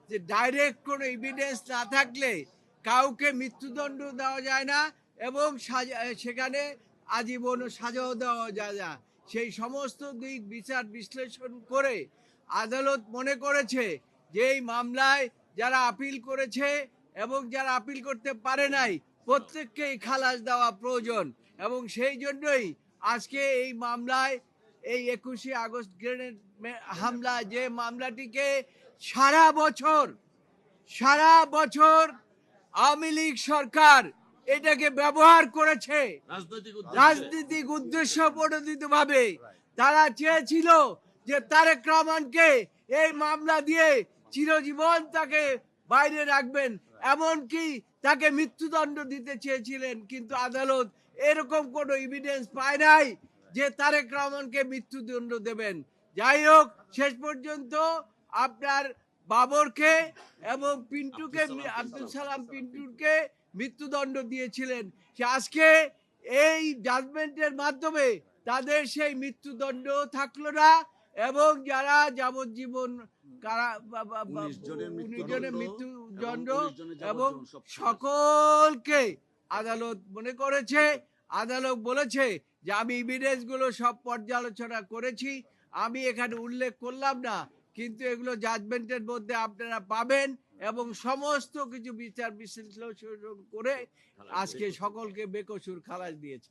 যে ডাইরেক্ট কোনো এভিডেন্স না থাকলে কাউকে মৃত্যুদণ্ড দেওয়া যায় না এবং সেখানে আজীবন সাজাও দেওয়া যায় না। সেই সমস্ত দিক বিচার বিশ্লেষণ করে আদালত মনে করেছে যে এই মামলায় যারা আপিল করেছে এবং যারা আপিল করতে পারে নাই প্রত্যেককেই খালাস দেওয়া প্রয়োজন এবং সেই জন্যই আজকে এই মামলায় এই 21শে আগস্ট গ্রেনেড হামলা যে মামলাটিকে সারা বছর আওয়ামী লীগ সরকার এটাকে ব্যবহার করেছে রাজনৈতিক উদ্দেশ্য প্রণোদিত ভাবে। তারা চেয়েছিল যে তারেক রহমানকে এই মামলা দিয়ে চিরজীবন তাকে বাইরে রাখবেন, এমনকি তাকে মৃত্যুদণ্ড দিতে চেয়েছিলেন, কিন্তু আদালত এরকম কোনো এভিডেন্স পায় নাই যে তারেক রহমানকে মৃত্যুদণ্ড দেবেন। যাই হোক, শেষ পর্যন্ত আপনার বাবরকে এবং পিন্টুকে, আব্দুল সালাম পিন্টুকে মৃত্যুদণ্ড দিয়েছিলেন। সে আজকে এই জাজমেন্টের মাধ্যমে তাদের সেই মৃত্যুদণ্ড থাকলো না এবং যারা যাবজ্জীবন 19 জনের মৃত্যুদণ্ড এবং সকলকে আদালত মনে করেছে, আদালত বলেছে যে আমি এভিডেন্স গুলো সব পর্যালোচনা করেছি, আমি এখানে উল্লেখ করলাম না, কিন্তু এগুলো জাজমেন্টের মধ্যে আপনারা পাবেন এবং সমস্ত কিছু বিচার বিশ্লেষণ করে আজকে সকলকে বেকসুর খালাস দিয়েছে।